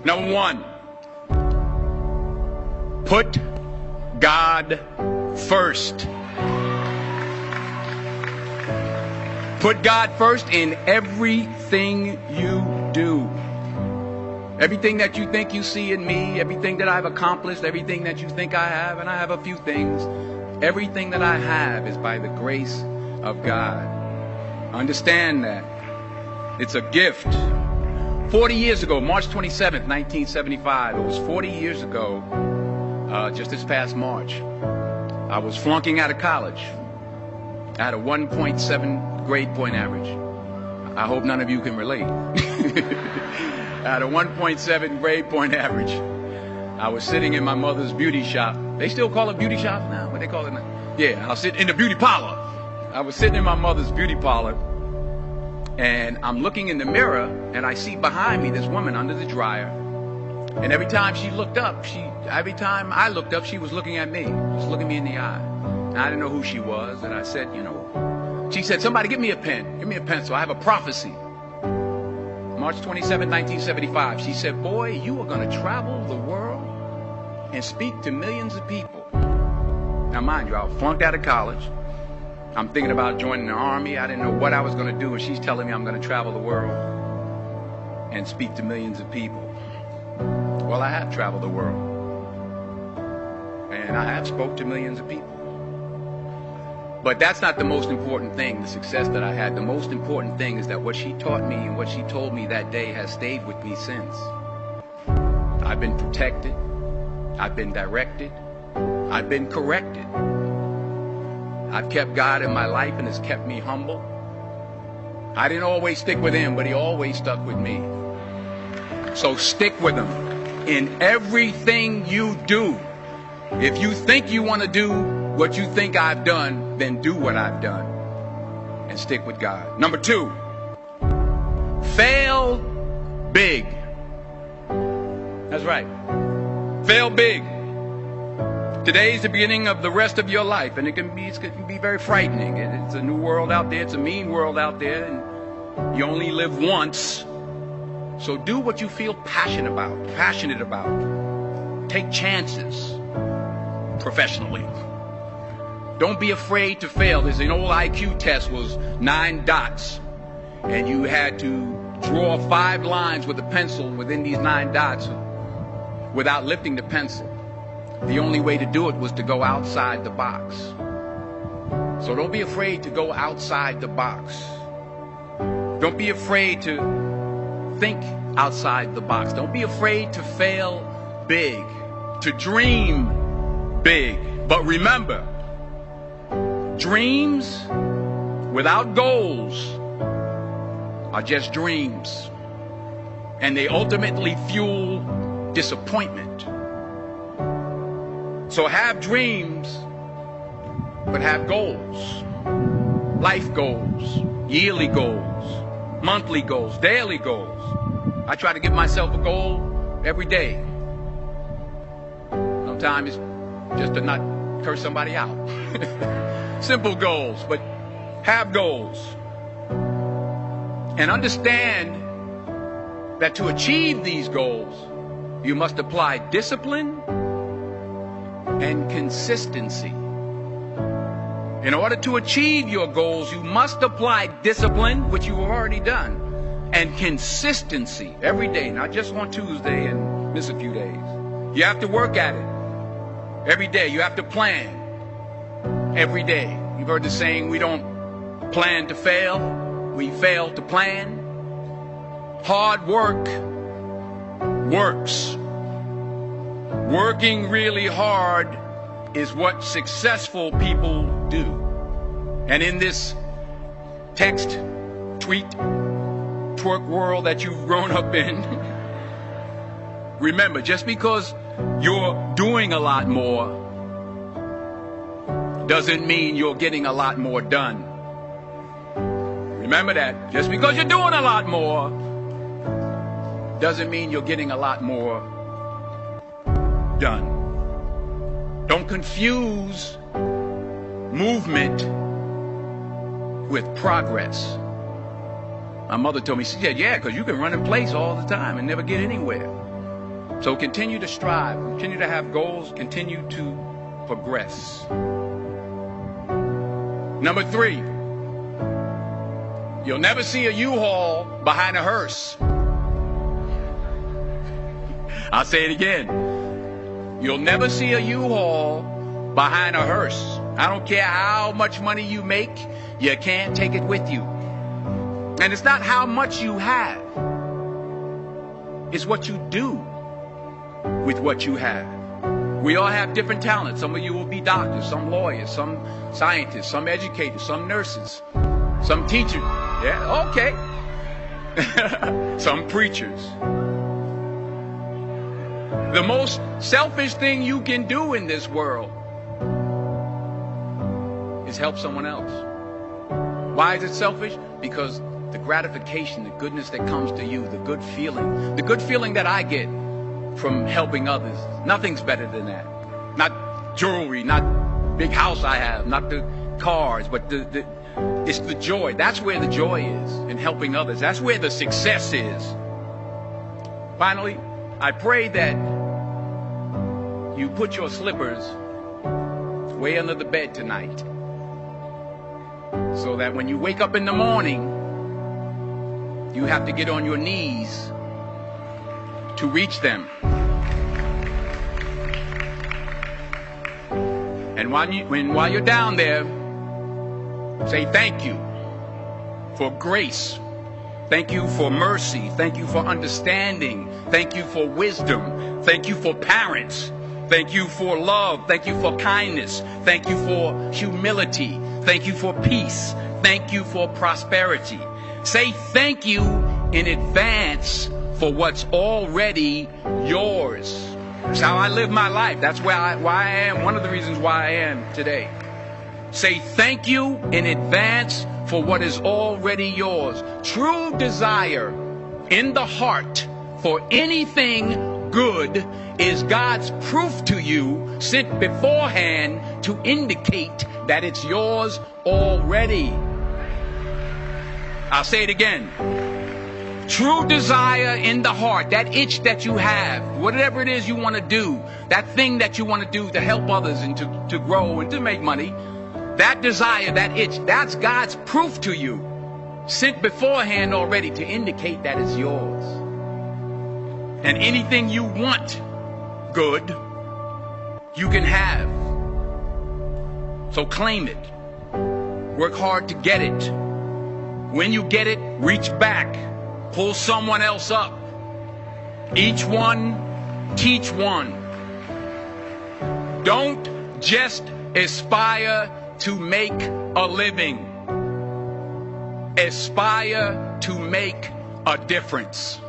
Number one, put God first. Put God first in everything you do. Everything that you think you see in me, everything that I've accomplished, everything that you think I have, and I have a few things, everything that I have is by the grace of God. Understand that. It's a gift. 40 years ago, March 27th, 1975, it was 40 years ago, just this past March, I was flunking out of college. I had a 1.7 grade point average. I hope none of you can relate. I had a 1.7 grade point average. I was sitting in my mother's beauty shop. They still call it beauty shop now? What they call it now? Yeah, I was sitting in the beauty parlor. I was sitting in my mother's beauty parlor, and I'm looking in the mirror, and I see behind me this woman under the dryer. And every time she looked up, every time I looked up, she was looking at me, just looking me in the eye. And I didn't know who she was, and I said, she said, somebody give me a pen, give me a pencil, I have a prophecy. March 27, 1975, she said, boy, you are going to travel the world and speak to millions of people. Now, mind you, I flunked out of college. I'm thinking about joining the army. I didn't know what I was going to do, and she's telling me I'm going to travel the world and speak to millions of people. Well, I have traveled the world, and I have spoke to millions of people. But that's not the most important thing, the success that I had. The most important thing is that what she taught me and what she told me that day has stayed with me since. I've been protected. I've been directed. I've been corrected. I've kept God in my life, and it's kept me humble. I didn't always stick with him, but he always stuck with me. So stick with him in everything you do. If you think you want to do what you think I've done, then do what I've done and stick with God. Number two, fail big. That's right. Fail big. Today's the beginning of the rest of your life, and it can be very frightening. It's a new world out there. It's a mean world out there, and you only live once. So do what you feel passionate about. Take chances professionally. Don't be afraid to fail. There's an old IQ test, was 9 dots, and you had to draw 5 lines with a pencil within these 9 dots without lifting the pencil. The only way to do it was to go outside the box. So don't be afraid to go outside the box. Don't be afraid to think outside the box. Don't be afraid to fail big, to dream big. But remember, dreams without goals are just dreams, and they ultimately fuel disappointment. So have dreams, but have goals. Life goals, yearly goals, monthly goals, daily goals. I try to give myself a goal every day. Sometimes it's just to not curse somebody out. Simple goals, but have goals. And understand that to achieve these goals, you must apply discipline and consistency. In order to achieve your goals, you must apply discipline, which you've already done, and consistency every day, not just on Tuesday and miss a few days. You have to work at it every day. You have to plan every day. You've heard the saying, we don't plan to fail, we fail to plan. Hard work works. Working really hard is what successful people do. And in this text, tweet, twerk world that you've grown up in, remember, just because you're doing a lot more doesn't mean you're getting a lot more done. Remember that. Just because you're doing a lot more doesn't mean you're getting a lot more done. Don't confuse movement with progress. My mother told me, she said, yeah, because you can run in place all the time and never get anywhere. So continue to strive, continue to have goals, continue to progress. Number 3, you'll never see a U-Haul behind a hearse. I'll say it again. You'll never see a U-Haul behind a hearse. I don't care how much money you make, you can't take it with you. And it's not how much you have. It's what you do with what you have. We all have different talents. Some of you will be doctors, some lawyers, some scientists, some educators, some nurses, some teachers. Yeah, okay. Some preachers. The most selfish thing you can do in this world is help someone else. Why is it selfish? Because the gratification, the goodness that comes to you, the good feeling that I get from helping others, nothing's better than that. Not jewelry, not big house I have, not the cars, but it's the joy. That's where the joy is, in helping others. That's where the success is. Finally, I pray that you put your slippers way under the bed tonight, so that when you wake up in the morning, you have to get on your knees to reach them. And while you're down there, say thank you for grace. Thank you for mercy. Thank you for understanding. Thank you for wisdom. Thank you for parents. Thank you for love. Thank you for kindness. Thank you for humility. Thank you for peace. Thank you for prosperity. Say thank you in advance for what's already yours. That's how I live my life. That's why I am. One of the reasons why I am today. Say thank you in advance for what is already yours. True desire in the heart for anything good is God's proof to you, sent beforehand to indicate that it's yours already. I'll say it again. True desire in the heart, that itch that you have, whatever it is you want to do, that thing that you want to do to help others and to grow and to make money, that desire, that itch, that's God's proof to you, sent beforehand already to indicate that it's yours. And anything you want good, you can have. So claim it. Work hard to get it. When you get it, reach back. Pull someone else up. Each one, teach one. Don't just aspire to make a living. Aspire to make a difference.